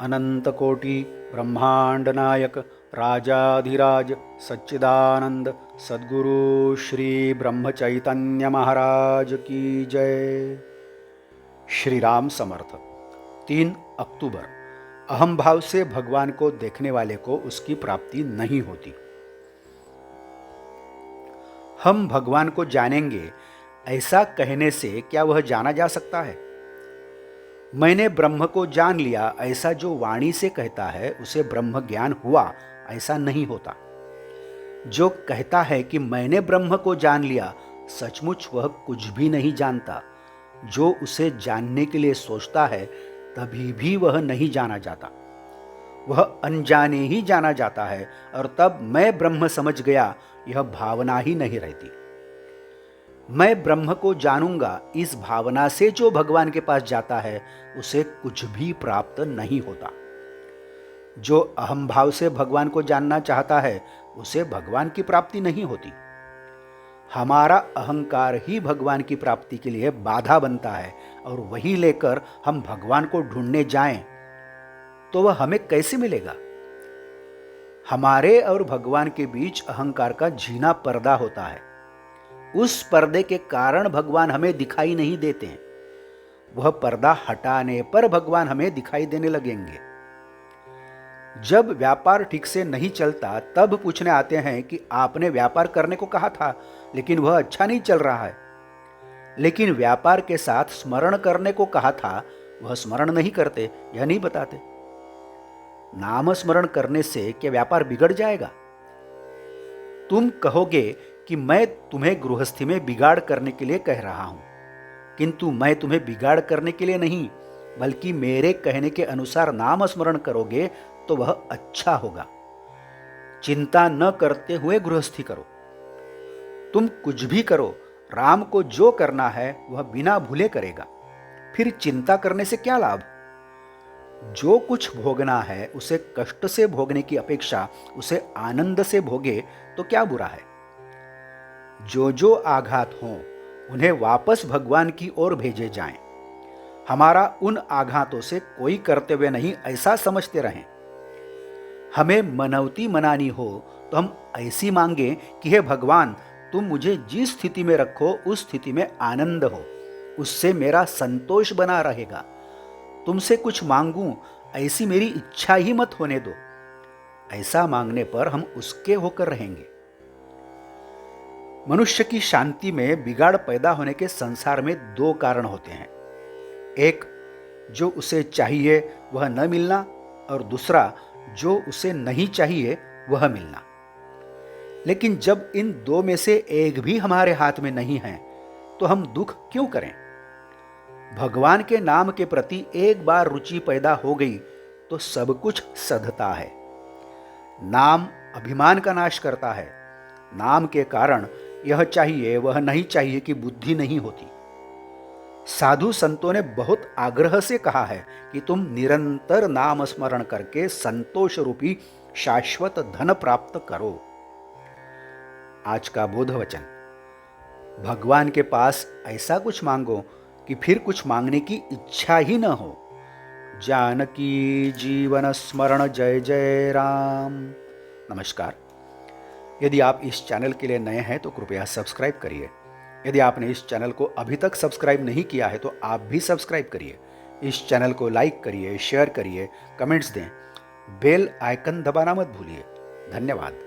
अनंत कोटि ब्रह्मांड नायक राजाधिराज सच्चिदानंद सद्गुरु श्री ब्रह्म चैतन्य महाराज की जय। श्री राम समर्थ। 3 अक्टूबर। अहम भाव से भगवान को देखने वाले को उसकी प्राप्ति नहीं होती। हम भगवान को जानेंगे, ऐसा कहने से क्या वह जाना जा सकता है? मैंने ब्रह्म को जान लिया, ऐसा जो वाणी से कहता है उसे ब्रह्म ज्ञान हुआ, ऐसा नहीं होता। जो कहता है कि मैंने ब्रह्म को जान लिया, सचमुच वह कुछ भी नहीं जानता। जो उसे जानने के लिए सोचता है, तभी भी वह नहीं जाना जाता। वह अनजाने ही जाना जाता है, और तब मैं ब्रह्म समझ गया, यह भावना ही नहीं रहती। मैं ब्रह्म को जानूंगा, इस भावना से जो भगवान के पास जाता है उसे कुछ भी प्राप्त नहीं होता। जो अहम भाव से भगवान को जानना चाहता है उसे भगवान की प्राप्ति नहीं होती। हमारा अहंकार ही भगवान की प्राप्ति के लिए बाधा बनता है, और वही लेकर हम भगवान को ढूंढने जाएं तो वह हमें कैसे मिलेगा? हमारे और भगवान के बीच अहंकार का झीना पर्दा होता है। उस पर्दे के कारण भगवान हमें दिखाई नहीं देते। वह पर्दा हटाने पर भगवान हमें दिखाई देने लगेंगे। जब व्यापार ठीक से नहीं चलता, तब पूछने आते हैं कि आपने व्यापार करने को कहा था, लेकिन वह अच्छा नहीं चल रहा है। लेकिन व्यापार के साथ स्मरण करने को कहा था, वह स्मरण नहीं करते, यह नहीं बताते। नाम स्मरण करने से क्या व्यापार बिगड़ जाएगा? तुम कहोगे कि मैं तुम्हें गृहस्थी में बिगाड़ करने के लिए कह रहा हूं, किंतु मैं तुम्हें बिगाड़ करने के लिए नहीं, बल्कि मेरे कहने के अनुसार नाम स्मरण करोगे तो वह अच्छा होगा। चिंता न करते हुए गृहस्थी करो। तुम कुछ भी करो, राम को जो करना है वह बिना भूले करेगा। फिर चिंता करने से क्या लाभ? जो कुछ भोगना है उसे कष्ट से भोगने की अपेक्षा उसे आनंद से भोगे तो क्या बुरा है? जो जो आघात हों उन्हें वापस भगवान की ओर भेजे जाएं। हमारा उन आघातों से कोई कर्तव्य नहीं, ऐसा समझते रहें। हमें मनौती मनानी हो तो हम ऐसी मांगे कि हे भगवान, तुम मुझे जिस स्थिति में रखो उस स्थिति में आनंद हो, उससे मेरा संतोष बना रहेगा। तुमसे कुछ मांगूं, ऐसी मेरी इच्छा ही मत होने दो। ऐसा मांगने पर हम उसके होकर रहेंगे। मनुष्य की शांति में बिगाड़ पैदा होने के संसार में 2 कारण होते हैं। एक, जो उसे चाहिए वह न मिलना, और दूसरा, जो उसे नहीं चाहिए वह मिलना। लेकिन जब इन 2 में से एक भी हमारे हाथ में नहीं है तो हम दुख क्यों करें? भगवान के नाम के प्रति एक बार रुचि पैदा हो गई तो सब कुछ सधता है। नाम अभिमान का नाश करता है। नाम के कारण यह चाहिए वह नहीं चाहिए की बुद्धि नहीं होती। साधु संतों ने बहुत आग्रह से कहा है कि तुम निरंतर नाम स्मरण करके संतोष रूपी शाश्वत धन प्राप्त करो। आज का बोध वचन, भगवान के पास ऐसा कुछ मांगो कि फिर कुछ मांगने की इच्छा ही न हो। जानकी जीवन स्मरण। जय जय राम। नमस्कार। यदि आप इस चैनल के लिए नए हैं तो कृपया सब्सक्राइब करिए। यदि आपने इस चैनल को अभी तक सब्सक्राइब नहीं किया है तो आप भी सब्सक्राइब करिए। इस चैनल को लाइक करिए, शेयर करिए, कमेंट्स दें। बेल आइकन दबाना मत भूलिए। धन्यवाद।